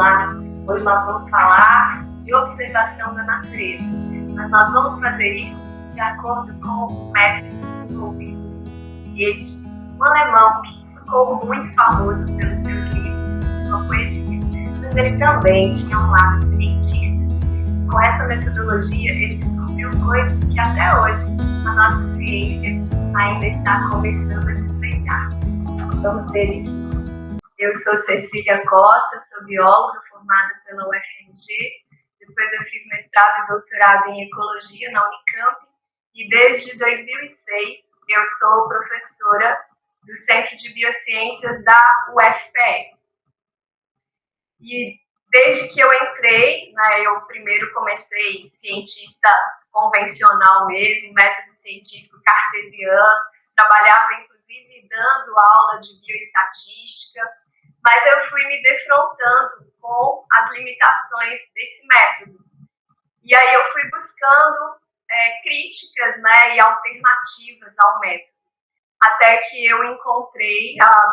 Olá, hoje nós vamos falar de observação da natureza, mas nós vamos fazer isso de acordo com o método desenvolvido por Goethe, um alemão que ficou muito famoso pelos seus livros e sua poesia, mas ele também tinha um lado científico. Com essa metodologia, ele descobriu coisas que até hoje a nossa ciência ainda está começando a desvendar. Vamos ver isso. Eu sou Cecília Costa, sou bióloga formada pela UFMG, depois eu fiz mestrado e doutorado em Ecologia na Unicamp e desde 2006 eu sou professora do Centro de Biociências da UFPE. E desde que eu entrei, eu primeiro comecei cientista convencional mesmo, método científico cartesiano, trabalhava inclusive dando aula de bioestatística, mas eu fui me defrontando com as limitações desse método. E aí eu fui buscando críticas e alternativas ao método. Até que eu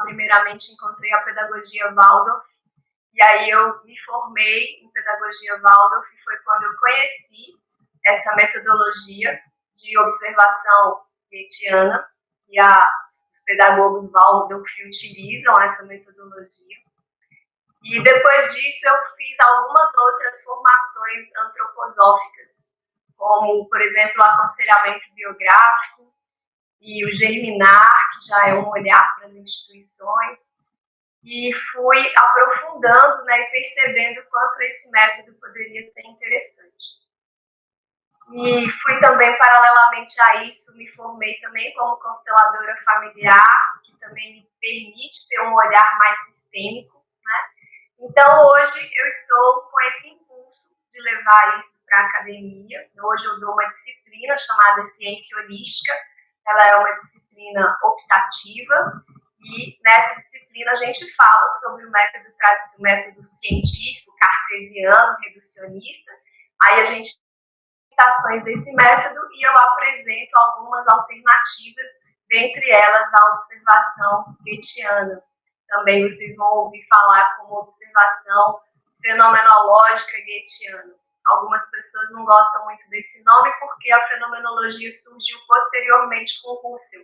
primeiramente encontrei a pedagogia Waldorf, e aí eu me formei em pedagogia Waldorf, e foi quando eu conheci essa metodologia de observação goethitiana, e os pedagogos Waldorf utilizam essa metodologia. E depois disso eu fiz algumas outras formações antroposóficas, como, por exemplo, o aconselhamento biográfico e o germinar, que já é um olhar para as instituições, e fui aprofundando e percebendo o quanto esse método poderia ser interessante. E fui também, paralelamente a isso, me formei também como consteladora familiar, que também me permite ter um olhar mais sistêmico, Então, hoje eu estou com esse impulso de levar isso para a academia. Hoje eu dou uma disciplina chamada Ciência Holística. Ela é uma disciplina optativa e nessa disciplina a gente fala sobre o método científico, cartesiano, reducionista. Aí a gente limitações desse método e eu apresento algumas alternativas, dentre elas a observação goethitiana. Também vocês vão ouvir falar como observação fenomenológica goethitiana. Algumas pessoas não gostam muito desse nome porque a fenomenologia surgiu posteriormente com Russell,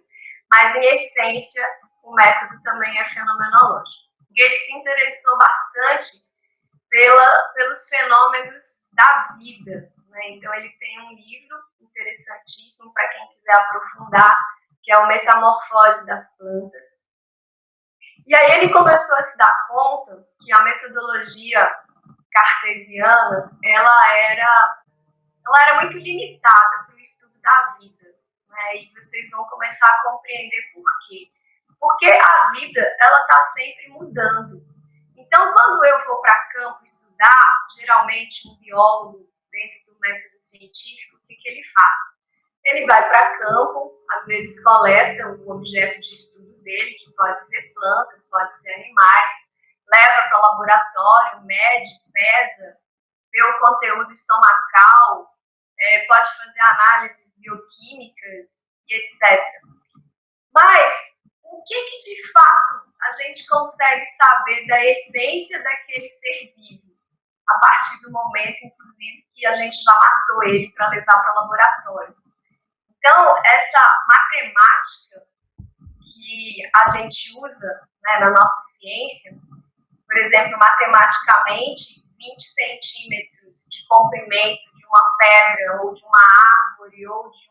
mas em essência o método também é fenomenológico. Goethe se interessou bastante pelos fenômenos da vida, Então ele tem um livro interessantíssimo para quem quiser aprofundar, que é o Metamorfose das Plantas. E aí ele começou a se dar conta que a metodologia cartesiana ela era muito limitada para o estudo da vida, E vocês vão começar a compreender por quê. Porque a vida ela está sempre mudando. Então, quando eu vou para campo estudar, geralmente um biólogo dentro do método científico, o que ele faz? Ele vai para campo, às vezes coleta o objeto de estudo dele, que pode ser plantas, pode ser animais, leva para o laboratório, mede, pesa, vê o conteúdo estomacal, pode fazer análises bioquímicas e etc. Mas o que de fato a gente consegue saber da essência daquele ser vivo, a partir do momento, inclusive, que a gente já matou ele para levar para o laboratório? Então, essa matemática que a gente usa na nossa ciência, por exemplo, matematicamente, 20 centímetros de comprimento de uma pedra, ou de uma árvore, ou de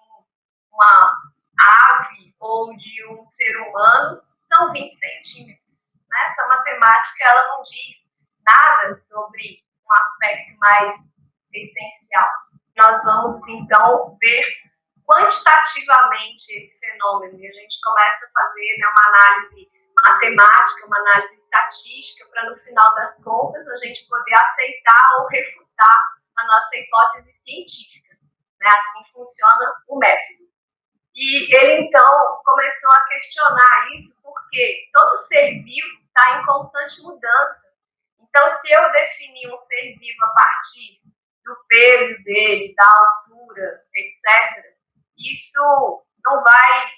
uma ave, ou de um ser humano, são 20 centímetros. Essa matemática ela não diz nada sobre um aspecto mais essencial. Nós vamos, então, ver quantitativamente esse fenômeno, e a gente começa a fazer uma análise matemática, uma análise estatística, para no final das contas a gente poder aceitar ou refutar a nossa hipótese científica. Assim funciona o método. E ele então começou a questionar isso porque todo ser vivo está em constante mudança. Então, se eu definir um ser vivo a partir do peso dele, da altura, etc., isso não vai,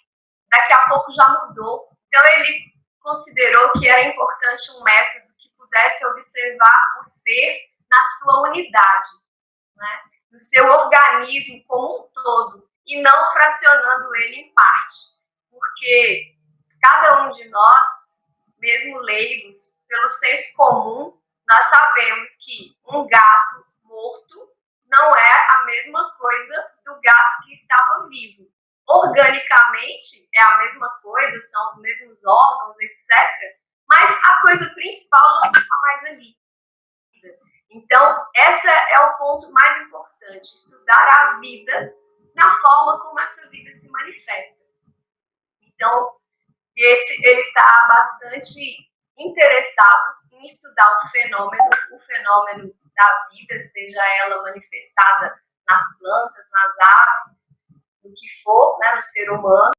daqui a pouco já mudou. Então ele considerou que era importante um método que pudesse pudesse observar o ser na sua unidade, né? No seu organismo como um todo, e não fracionando ele em parte. Porque cada um de nós, mesmo leigos, pelo senso comum, nós sabemos que um gato morto não é a mesma coisa do gato que estava vivo. Organicamente é a mesma coisa, são os mesmos órgãos, etc. Mas a coisa principal não está mais ali. Então, esse é o ponto mais importante, estudar a vida na forma como essa vida se manifesta. Então, ele está bastante interessado em estudar o fenômeno da vida, seja ela manifestada nas plantas, nas aves, no que for, né, no ser humano.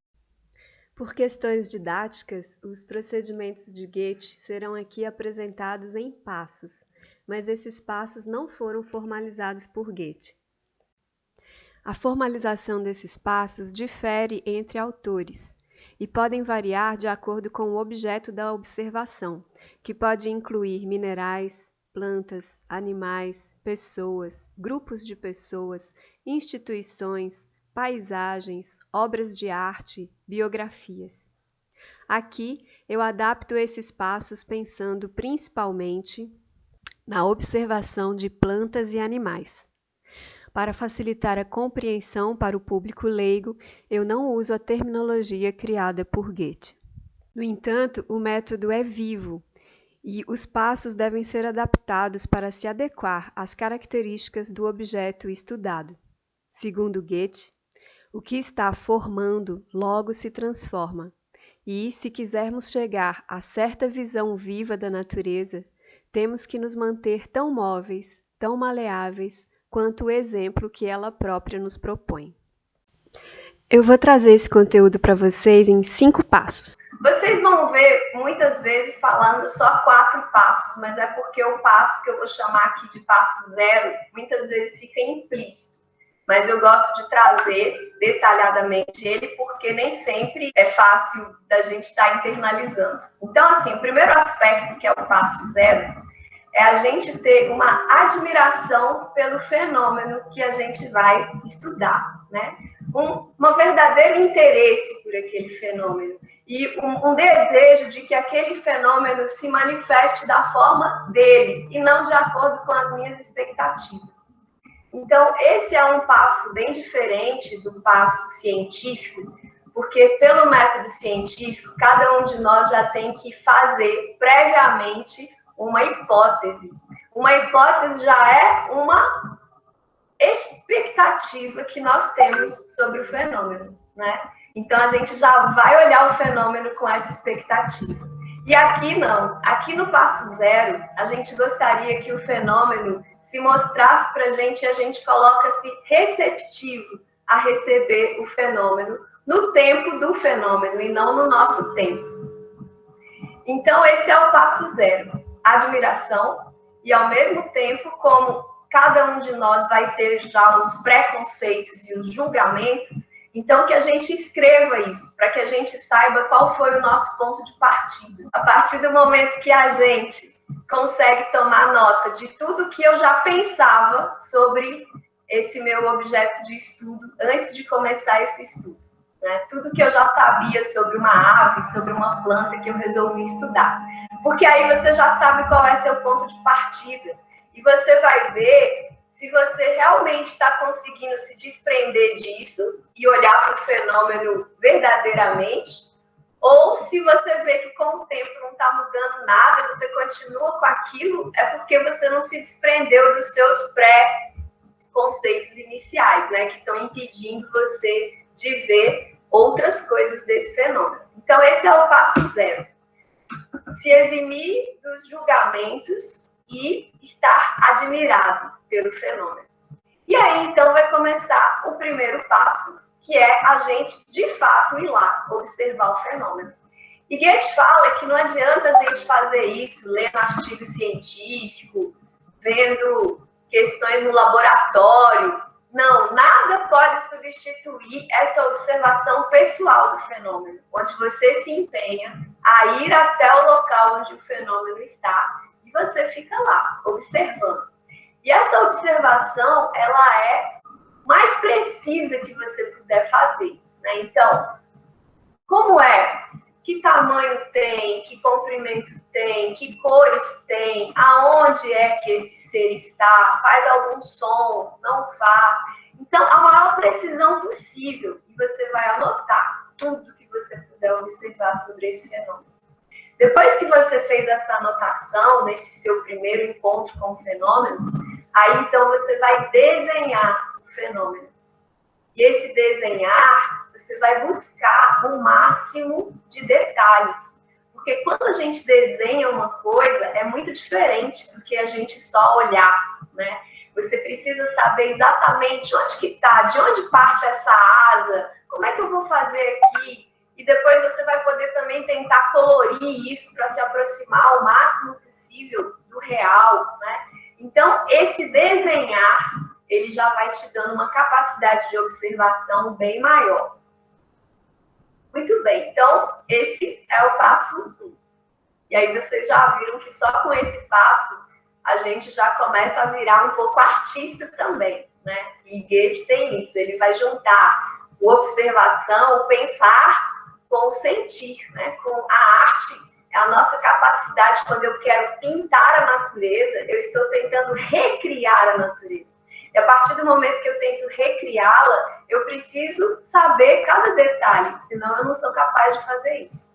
Por questões didáticas, os procedimentos de Goethe serão aqui apresentados em passos, mas esses passos não foram formalizados por Goethe. A formalização desses passos difere entre autores e podem variar de acordo com o objeto da observação, que pode incluir minerais, plantas, animais, pessoas, grupos de pessoas, instituições, paisagens, obras de arte, biografias. Aqui eu adapto esses passos pensando principalmente na observação de plantas e animais. Para facilitar a compreensão para o público leigo, eu não uso a terminologia criada por Goethe. No entanto, o método é vivo e os passos devem ser adaptados para se adequar às características do objeto estudado. Segundo Goethe, o que está formando logo se transforma, e, se quisermos chegar a certa visão viva da natureza, temos que nos manter tão móveis, tão maleáveis, quanto o exemplo que ela própria nos propõe. Eu vou trazer esse conteúdo para vocês em 5 passos. Vocês vão ver muitas vezes falando só 4 passos, mas é porque o passo que eu vou chamar aqui de passo 0, muitas vezes fica implícito. Mas eu gosto de trazer detalhadamente ele, porque nem sempre é fácil da gente estar internalizando. Então, assim, o primeiro aspecto, que é o passo 0, é a gente ter uma admiração pelo fenômeno que a gente vai estudar, né? Um verdadeiro interesse por aquele fenômeno e um desejo de que aquele fenômeno se manifeste da forma dele e não de acordo com as minhas expectativas. Então, esse é um passo bem diferente do passo científico, porque pelo método científico, cada um de nós já tem que fazer previamente uma hipótese. Uma hipótese já é uma expectativa que nós temos sobre o fenômeno, né? Então, a gente já vai olhar o fenômeno com essa expectativa. E aqui não. Aqui no passo 0, a gente gostaria que o fenômeno se mostrasse para a gente e a gente coloca-se receptivo a receber o fenômeno no tempo do fenômeno e não no nosso tempo. Então, esse é o passo 0. Admiração e, ao mesmo tempo, como cada um de nós vai ter já os preconceitos e os julgamentos, então que a gente escreva isso, para que a gente saiba qual foi o nosso ponto de partida. A partir do momento que a gente consegue tomar nota de tudo que eu já pensava sobre esse meu objeto de estudo antes de começar esse estudo, né? Tudo que eu já sabia sobre uma ave, sobre uma planta que eu resolvi estudar. Porque aí você já sabe qual é seu ponto de partida. E você vai ver se você realmente está conseguindo se desprender disso e olhar para o fenômeno verdadeiramente, ou se você vê que com o tempo não está mudando nada, você continua com aquilo, é porque você não se desprendeu dos seus pré-conceitos iniciais, né, que estão impedindo você de ver outras coisas desse fenômeno. Então, esse é o passo 0. Se eximir dos julgamentos e estar admirado pelo fenômeno. E aí, então, vai começar o primeiro passo, que é a gente, de fato, ir lá, observar o fenômeno. E Goethe fala que não adianta a gente fazer isso, lendo artigo científico, vendo questões no laboratório. Não, nada pode substituir essa observação pessoal do fenômeno, onde você se empenha a ir até o local onde o fenômeno está, você fica lá, observando. E essa observação, ela é mais precisa que você puder fazer, né? Então, como é? Que tamanho tem? Que comprimento tem? Que cores tem? Aonde é que esse ser está? Faz algum som? Não faz? Então, a maior precisão possível. E você vai anotar tudo que você puder observar sobre esse fenômeno. Depois que você fez essa anotação, nesse seu primeiro encontro com o fenômeno, aí então você vai desenhar o fenômeno. E esse desenhar, você vai buscar o máximo de detalhes. Porque quando a gente desenha uma coisa, é muito diferente do que a gente só olhar, né? Você precisa saber exatamente onde que está, de onde parte essa asa, como é que eu vou fazer aqui. E depois você vai poder também tentar colorir isso para se aproximar o máximo possível do real, né? Então, esse desenhar, ele já vai te dando uma capacidade de observação bem maior. Muito bem, então, esse é o passo 1. E aí vocês já viram que só com esse passo, a gente já começa a virar um pouco artista também, né? E Goethe tem isso, ele vai juntar a observação, o pensar com o sentir, né? Com a arte, é a nossa capacidade, quando eu quero pintar a natureza, eu estou tentando recriar a natureza. E a partir do momento que eu tento recriá-la, eu preciso saber cada detalhe, senão eu não sou capaz de fazer isso.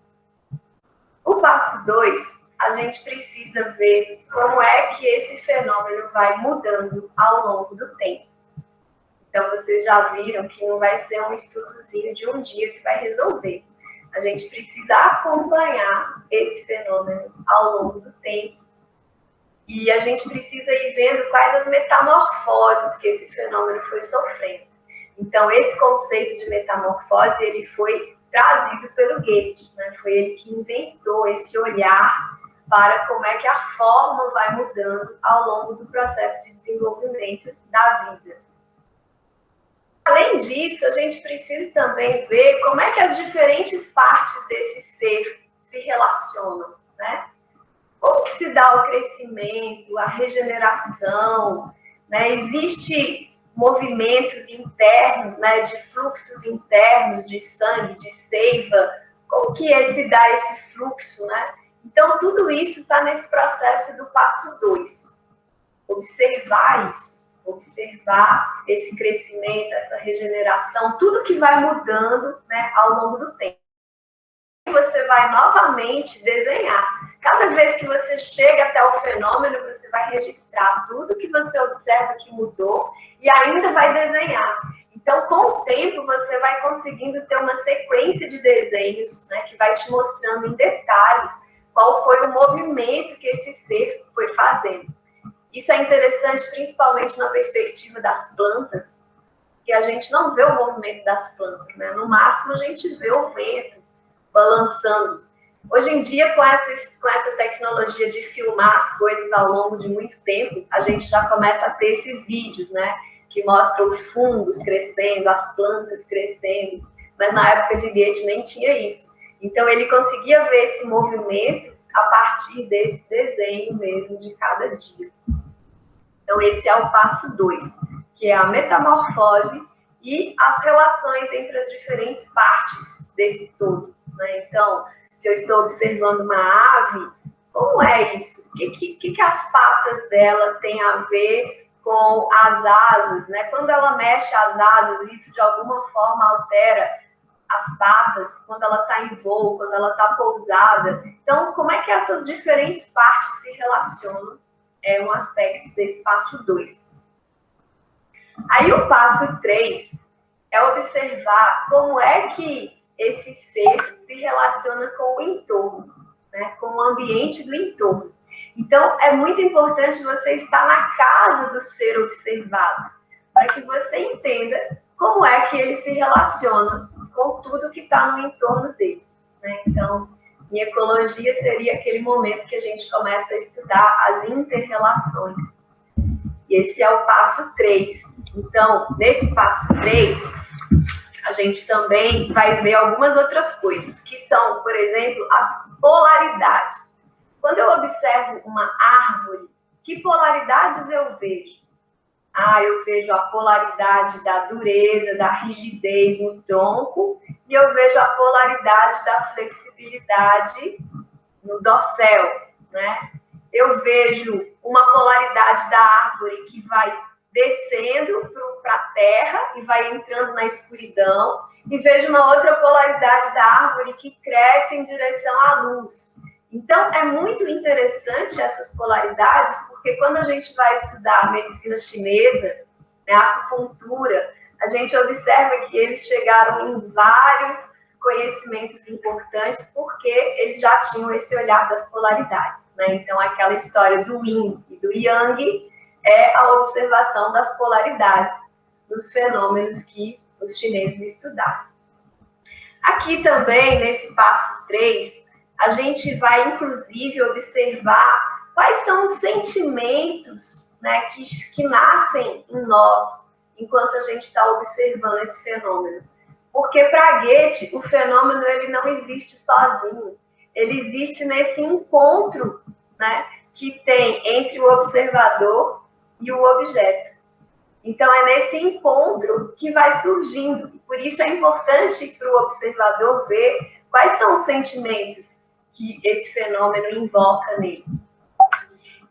O passo 2, a gente precisa ver como é que esse fenômeno vai mudando ao longo do tempo. Então, vocês já viram que não vai ser um estudozinho de um dia que vai resolver. A gente precisa acompanhar esse fenômeno ao longo do tempo. E a gente precisa ir vendo quais as metamorfoses que esse fenômeno foi sofrendo. Então, esse conceito de metamorfose, ele foi trazido pelo Goethe, né? Foi ele que inventou esse olhar para como é que a forma vai mudando ao longo do processo de desenvolvimento da vida. Além disso, a gente precisa também ver como é que as diferentes partes desse ser se relacionam, né? Como que se dá o crescimento, a regeneração, né? Existem movimentos internos, né? De fluxos internos de sangue, de seiva. Como que se dá esse fluxo, né? Então, tudo isso está nesse processo do passo 2. Observar isso. Observar esse crescimento, essa regeneração, tudo que vai mudando, né, ao longo do tempo. E você vai novamente desenhar. Cada vez que você chega até o fenômeno, você vai registrar tudo que você observa que mudou e ainda vai desenhar. Então, com o tempo, você vai conseguindo ter uma sequência de desenhos, né, que vai te mostrando em detalhe qual foi o movimento que esse ser foi fazendo. Isso é interessante, principalmente na perspectiva das plantas, que a gente não vê o movimento das plantas, né? No máximo, a gente vê o vento balançando. Hoje em dia, com essa tecnologia de filmar as coisas ao longo de muito tempo, a gente já começa a ter esses vídeos, né? Que mostram os fungos crescendo, as plantas crescendo. Mas na época de Goethe nem tinha isso. Então, ele conseguia ver esse movimento a partir desse desenho mesmo de cada dia. Então, esse é o passo 2, que é a metamorfose e as relações entre as diferentes partes desse todo, né? Então, se eu estou observando uma ave, como é isso? O que as patas dela têm a ver com as asas, né? Quando ela mexe as asas, isso de alguma forma altera as patas, quando ela está em voo, quando ela está pousada. Então, como é que essas diferentes partes se relacionam? É um aspecto desse passo 2. Aí o passo 3 é observar como é que esse ser se relaciona com o entorno, né? Com o ambiente do entorno. Então, é muito importante você estar na casa do ser observado, para que você entenda como é que ele se relaciona com tudo que está no entorno dele, né? Então, em ecologia seria aquele momento que a gente começa a estudar as inter-relações. E esse é o passo 3. Então, nesse passo 3, a gente também vai ver algumas outras coisas, que são, por exemplo, as polaridades. quando eu observo uma árvore, que polaridades eu vejo? Eu vejo a polaridade da dureza, da rigidez no tronco, e eu vejo a polaridade da flexibilidade no dossel, né? Eu vejo uma polaridade da árvore que vai descendo para a terra e vai entrando na escuridão, e vejo uma outra polaridade da árvore que cresce em direção à luz. Então, é muito interessante essas polaridades, porque quando a gente vai estudar a medicina chinesa, né, a acupuntura, a gente observa que eles chegaram em vários conhecimentos importantes, porque eles já tinham esse olhar das polaridades, né? Então, aquela história do Yin e do Yang é a observação das polaridades dos fenômenos que os chineses estudaram. Aqui também, nesse passo 3, a gente vai, inclusive, observar quais são os sentimentos, né, que nascem em nós enquanto a gente está observando esse fenômeno. Porque para Goethe, o fenômeno ele não existe sozinho. Ele existe nesse encontro, né, que tem entre o observador e o objeto. Então, é nesse encontro que vai surgindo. Por isso é importante para o observador ver quais são os sentimentos que esse fenômeno invoca nele.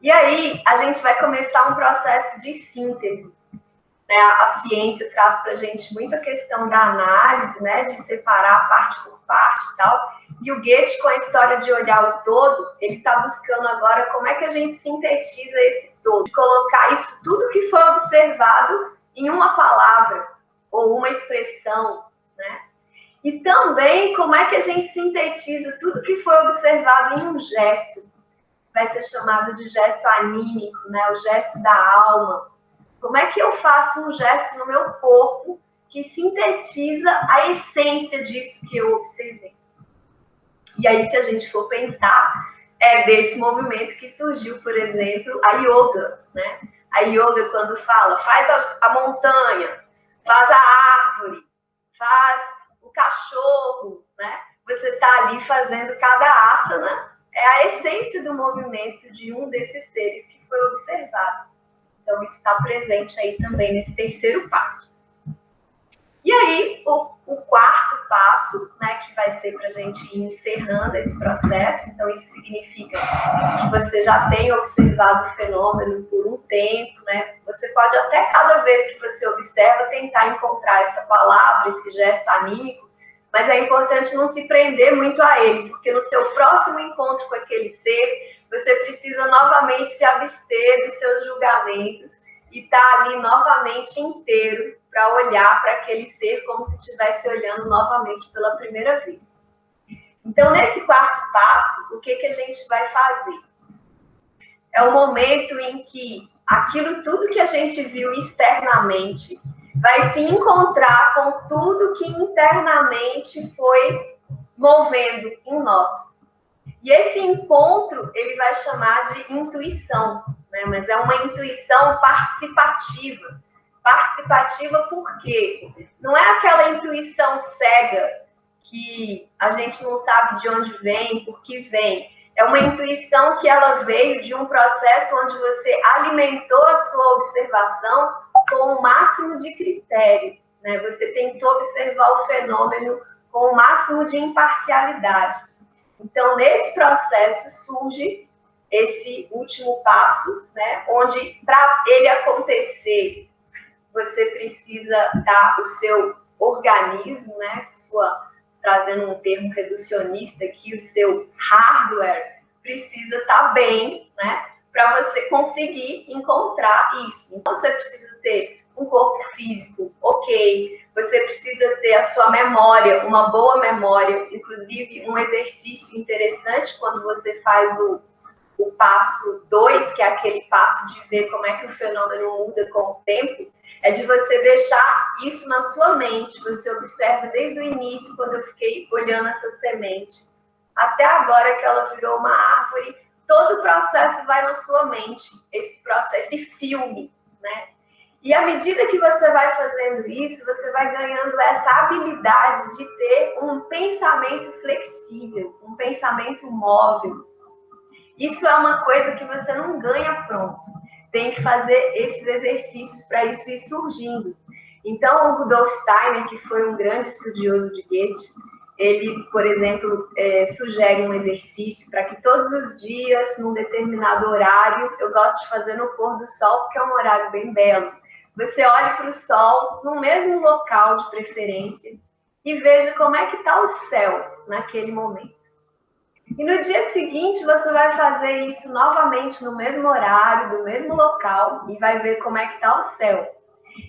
E aí, a gente vai começar um processo de síntese. Né? A ciência traz para a gente muita questão da análise, né? De separar parte por parte e tal. E o Goethe, com a história de olhar o todo, ele está buscando agora como é que a gente sintetiza esse todo. De colocar isso, tudo que foi observado, em uma palavra ou uma expressão, né? E também como é que a gente sintetiza tudo que foi observado em um gesto. Vai ser chamado de gesto anímico, né? O gesto da alma. Como é que eu faço um gesto no meu corpo que sintetiza a essência disso que eu observei? E aí, se a gente for pensar, é desse movimento que surgiu, por exemplo, a yoga, né? A yoga, quando fala, faz a montanha, faz a árvore, faz o cachorro, né? Você está ali fazendo cada asana, é a essência do movimento de um desses seres que foi observado. Então, isso está presente aí também nesse terceiro passo. E aí, o quarto passo, né, que vai ser para a gente ir encerrando esse processo, então isso significa que você já tem observado o fenômeno por um tempo, né? Você pode até cada vez que você observa tentar encontrar essa palavra, esse gesto anímico, mas é importante não se prender muito a ele, porque no seu próximo encontro com aquele ser, você precisa novamente se abster dos seus julgamentos e estar ali novamente inteiro para olhar para aquele ser como se estivesse olhando novamente pela primeira vez. Então, nesse quarto passo, o que a gente vai fazer? É o momento em que aquilo tudo que a gente viu externamente vai se encontrar com tudo que internamente foi movendo em nós. E esse encontro, ele vai chamar de intuição, né? Mas é uma intuição participativa. Participativa por quê? Não é aquela intuição cega que a gente não sabe de onde vem, por que vem. É uma intuição que ela veio de um processo onde você alimentou a sua observação com o máximo de critério, né? Você tentou observar o fenômeno com o máximo de imparcialidade. Então, nesse processo surge esse último passo, né? Onde, para ele acontecer, você precisa dar o seu organismo, né? Trazendo um termo reducionista aqui, o seu hardware precisa estar bem, né? Para você conseguir encontrar isso. Então, você precisa ter um corpo físico ok, você precisa ter a sua memória, uma boa memória, inclusive um exercício interessante quando você faz o passo 2, que é aquele passo de ver como é que o fenômeno muda com o tempo, é de você deixar isso na sua mente. Você observa desde o início, quando eu fiquei olhando essa semente, até agora que ela virou uma árvore, todo o processo vai na sua mente, esse processo, esse filme, né? E à medida que você vai fazendo isso, você vai ganhando essa habilidade de ter um pensamento flexível, um pensamento móvel. Isso é uma coisa que você não ganha pronto. Tem que fazer esses exercícios para isso ir surgindo. Então, o Rudolf Steiner, que foi um grande estudioso de Goethe, ele, por exemplo, sugere um exercício para que todos os dias, num determinado horário, eu gosto de fazer no pôr do sol, porque é um horário bem belo, você olhe para o sol, no mesmo local de preferência, e veja como é que está o céu naquele momento. E no dia seguinte, você vai fazer isso novamente no mesmo horário, no mesmo local, e vai ver como é que está o céu.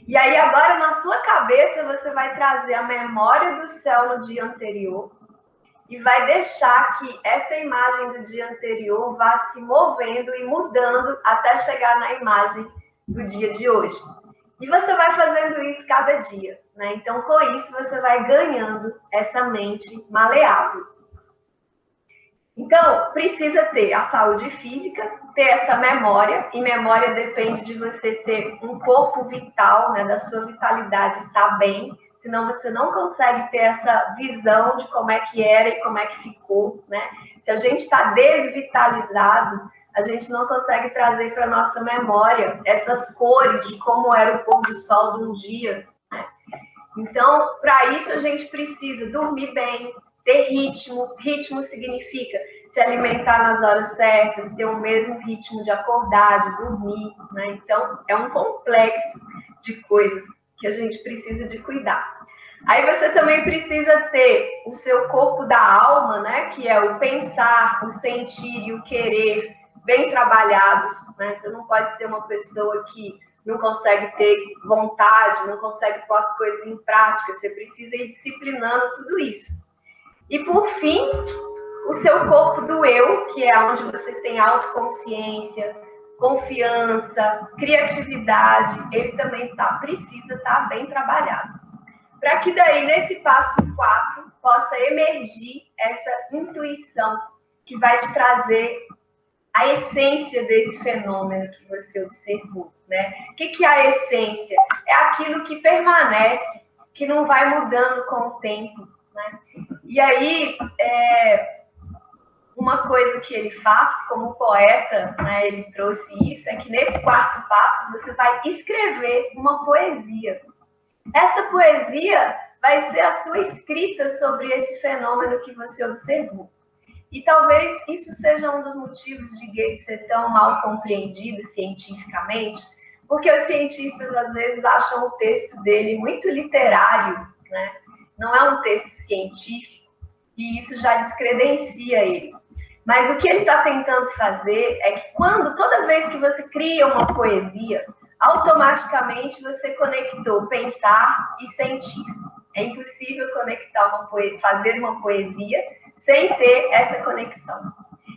E aí agora na sua cabeça você vai trazer a memória do céu no dia anterior e vai deixar que essa imagem do dia anterior vá se movendo e mudando até chegar na imagem do dia de hoje. E você vai fazendo isso cada dia, né? Então com isso você vai ganhando essa mente maleável. Então, precisa ter a saúde física, ter essa memória, e memória depende de você ter um corpo vital, né, da sua vitalidade estar bem, senão você não consegue ter essa visão de como é que era e como é que ficou, né? Se a gente está desvitalizado, a gente não consegue trazer para a nossa memória essas cores de como era o pôr do sol de um dia, né? Então, para isso a gente precisa dormir bem, ter ritmo. Ritmo significa se alimentar nas horas certas, ter o mesmo ritmo de acordar, de dormir, né? Então, é um complexo de coisas que a gente precisa de cuidar. Aí você também precisa ter o seu corpo da alma, né? Que é o pensar, o sentir e o querer bem trabalhados, né? Você não pode ser uma pessoa que não consegue ter vontade, não consegue pôr as coisas em prática. Você precisa ir disciplinando tudo isso. E, por fim, o seu corpo do eu, que é onde você tem autoconsciência, confiança, criatividade, ele também precisa estar bem trabalhado. Para que daí, nesse passo 4, possa emergir essa intuição que vai te trazer a essência desse fenômeno que você observou, né? O que é a essência? É aquilo que permanece, que não vai mudando com o tempo, né? E aí, uma coisa que ele faz como poeta, né, ele trouxe isso, é que nesse 4º passo você vai escrever uma poesia. Essa poesia vai ser a sua escrita sobre esse fenômeno que você observou. E talvez isso seja um dos motivos de Goethe ser tão mal compreendido cientificamente, porque os cientistas às vezes acham o texto dele muito literário, né? Não é um texto científico, e isso já descredencia ele. Mas o que ele está tentando fazer é que toda vez que você cria uma poesia, automaticamente você conectou pensar e sentir. É impossível fazer uma poesia sem ter essa conexão.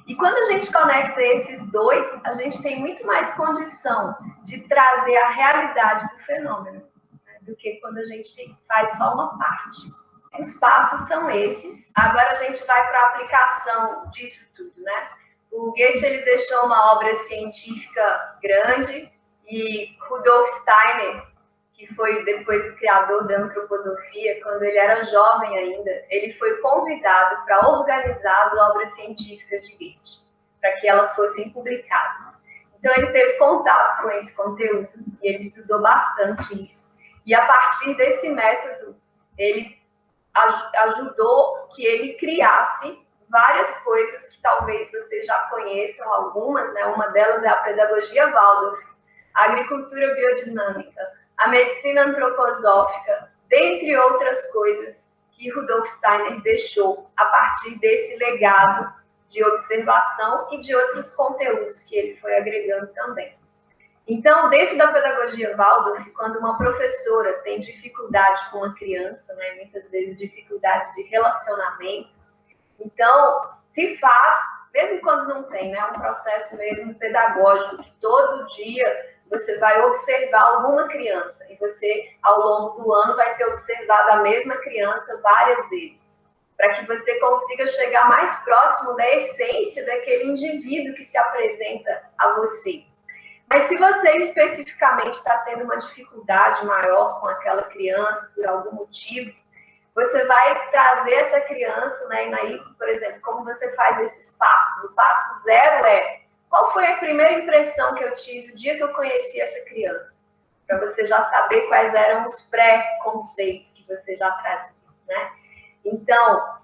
E quando a gente conecta esses dois, a gente tem muito mais condição de trazer a realidade do fenômeno, né, do que quando a gente faz só uma parte. Os passos são esses. Agora a gente vai para a aplicação disso tudo, né? O Goethe, ele deixou uma obra científica grande, e Rudolf Steiner, que foi depois o criador da antroposofia, quando ele era jovem ainda, ele foi convidado para organizar as obras científicas de Goethe, para que elas fossem publicadas. Então ele teve contato com esse conteúdo e ele estudou bastante isso. E a partir desse método, ele ajudou que ele criasse várias coisas que talvez vocês já conheçam, algumas, né? Uma delas é a pedagogia Waldorf, a agricultura biodinâmica, a medicina antroposófica, dentre outras coisas que Rudolf Steiner deixou a partir desse legado de observação e de outros conteúdos que ele foi agregando também. Então, dentro da pedagogia Waldorf, quando uma professora tem dificuldade com uma criança, né, muitas vezes dificuldade de relacionamento, então se faz, mesmo quando não tem, né, um processo mesmo pedagógico, que todo dia você vai observar alguma criança e você, ao longo do ano, vai ter observado a mesma criança várias vezes, para que você consiga chegar mais próximo da essência daquele indivíduo que se apresenta a você. Mas se você especificamente está tendo uma dificuldade maior com aquela criança, por algum motivo, você vai trazer essa criança, né? E aí, por exemplo, como você faz esses passos? O passo 0 é: qual foi a primeira impressão que eu tive o dia que eu conheci essa criança? Para você já saber quais eram os pré-conceitos que você já trazia, né? Então,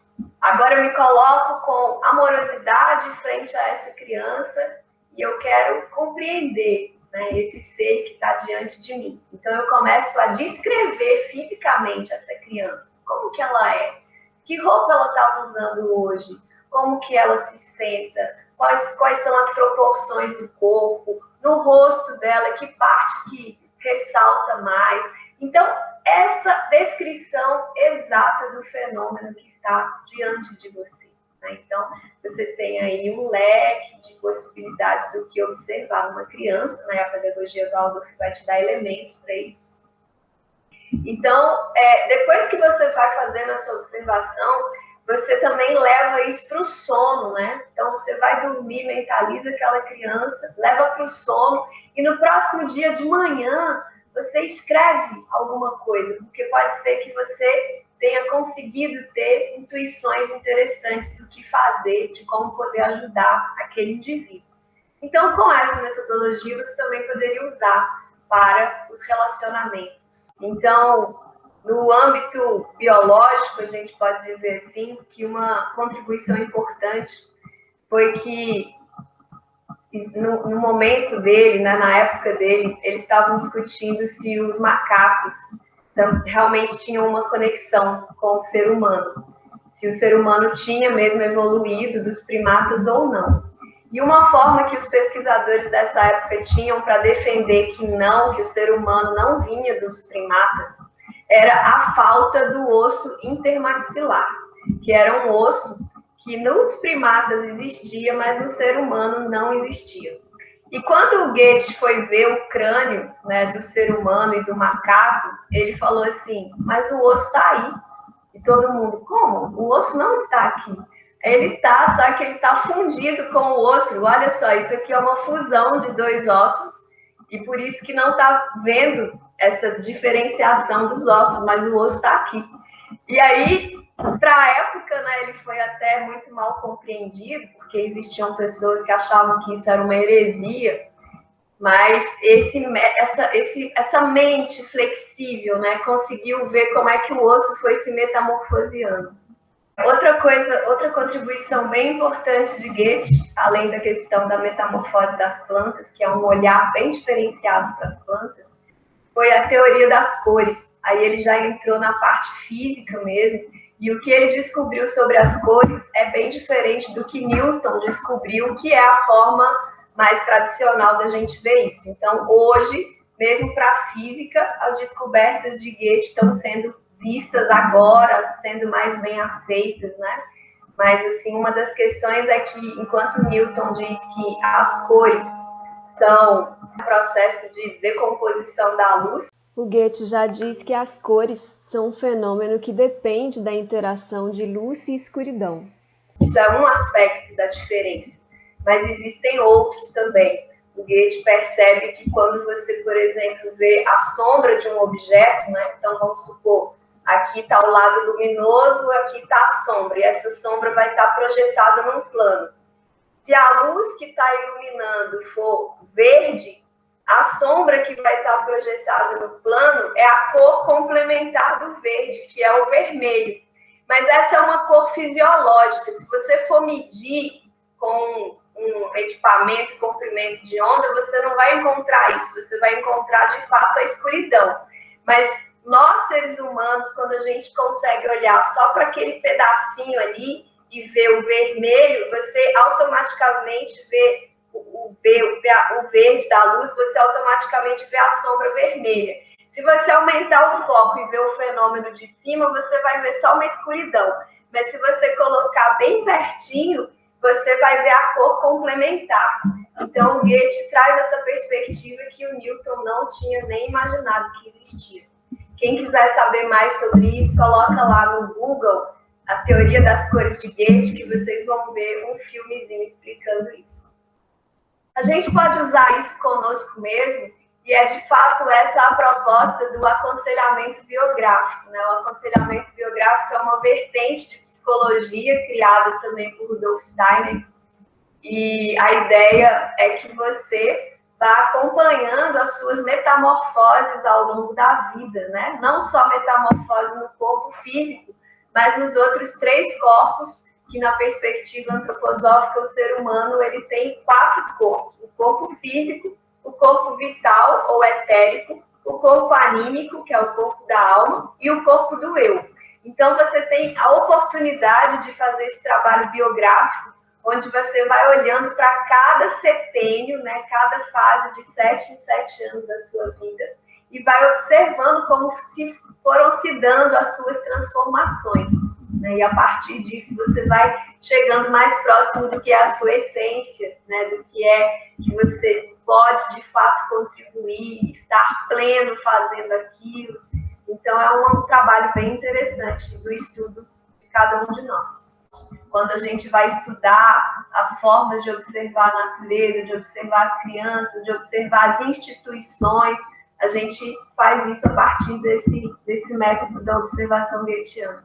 agora eu me coloco com amorosidade frente a essa criança e eu quero compreender, né, esse ser que está diante de mim. Então, eu começo a descrever fisicamente essa criança. Como que ela é? Que roupa ela está usando hoje? Como que ela se senta? Quais são as proporções do corpo? No rosto dela, que parte que ressalta mais? Então, essa descrição exata do fenômeno que está diante de você, né? Então, você tem aí um leque de possibilidades do que observar numa criança, né? A pedagogia Waldorf vai te dar elementos para isso. Então, depois que você vai fazendo essa observação, você também leva isso para o sono, né? Então, você vai dormir, mentaliza aquela criança, leva para o sono, e no próximo dia de manhã, você escreve alguma coisa, porque pode ser que você tenha conseguido ter intuições interessantes do que fazer, de como poder ajudar aquele indivíduo. Então, com essa metodologia, você também poderia usar para os relacionamentos. Então, no âmbito biológico, a gente pode dizer assim, que uma contribuição importante foi que no momento dele, né, na época dele, eles estavam discutindo se os macacos realmente tinham uma conexão com o ser humano, se o ser humano tinha mesmo evoluído dos primatas ou não. E uma forma que os pesquisadores dessa época tinham para defender que não, que o ser humano não vinha dos primatas, era a falta do osso intermaxilar, que era um osso que nos primatas existia, mas no ser humano não existia. E quando o Goethe foi ver o crânio, né, do ser humano e do macaco, ele falou assim: mas o osso está aí. E todo mundo: como? O osso não está aqui. Ele está, só que ele está fundido com o outro. Olha só, isso aqui é uma fusão de dois ossos, e por isso que não está vendo essa diferenciação dos ossos, mas o osso está aqui. E aí, para a época, né, ele foi até muito mal compreendido, porque existiam pessoas que achavam que isso era uma heresia, mas essa mente flexível, né, conseguiu ver como é que o osso foi se metamorfoseando. Outra contribuição bem importante de Goethe, além da questão da metamorfose das plantas, que é um olhar bem diferenciado para as plantas, foi a teoria das cores. Aí ele já entrou na parte física mesmo, e o que ele descobriu sobre as cores é bem diferente do que Newton descobriu, que é a forma mais tradicional da gente ver isso. Então, hoje, mesmo para a física, as descobertas de Goethe estão sendo vistas agora, sendo mais bem aceitas, né? Mas, assim, uma das questões é que, enquanto Newton diz que as cores são um processo de decomposição da luz, o Goethe já diz que as cores são um fenômeno que depende da interação de luz e escuridão. Isso é um aspecto da diferença, mas existem outros também. O Goethe percebe que quando você, por exemplo, vê a sombra de um objeto, né? Então vamos supor, aqui está o lado luminoso, aqui está a sombra, e essa sombra vai estar projetada num plano. Se a luz que está iluminando for verde, a sombra que vai estar projetada no plano é a cor complementar do verde, que é o vermelho. Mas essa é uma cor fisiológica. Se você for medir com um equipamento, comprimento de onda, você não vai encontrar isso. Você vai encontrar, de fato, a escuridão. Mas nós, seres humanos, quando a gente consegue olhar só para aquele pedacinho ali e ver o vermelho, você automaticamente vê o verde da luz, você automaticamente vê a sombra vermelha. Se você aumentar o foco e ver o fenômeno de cima, você vai ver só uma escuridão. Mas se você colocar bem pertinho, você vai ver a cor complementar. Então, o Goethe traz essa perspectiva que o Newton não tinha nem imaginado que existia. Quem quiser saber mais sobre isso, coloca lá no Google a teoria das cores de Goethe, que vocês vão ver um filmezinho explicando isso. A gente pode usar isso conosco mesmo, E é de fato essa a proposta do aconselhamento biográfico, né? O aconselhamento biográfico é uma vertente de psicologia criada também por Rudolf Steiner, e a ideia é que você vá acompanhando as suas metamorfoses ao longo da vida, né? Não só metamorfose no corpo físico, mas nos outros 3 corpos, que na perspectiva antroposófica o ser humano ele tem 4 corpos: o corpo físico, o corpo vital ou etérico, o corpo anímico, que é o corpo da alma, e o corpo do eu. Então você tem a oportunidade de fazer esse trabalho biográfico, onde você vai olhando para cada setênio, né, cada fase de 7 em 7 anos da sua vida, e vai observando como foram se dando as suas transformações, né, e a partir disso você vai chegando mais próximo do que é a sua essência, né, do que é que você pode de fato contribuir, estar pleno fazendo aquilo. Então é um trabalho bem interessante do estudo de cada um de nós. Quando a gente vai estudar as formas de observar a natureza, de observar as crianças, de observar as instituições, a gente faz isso a partir desse método da observação goetiana.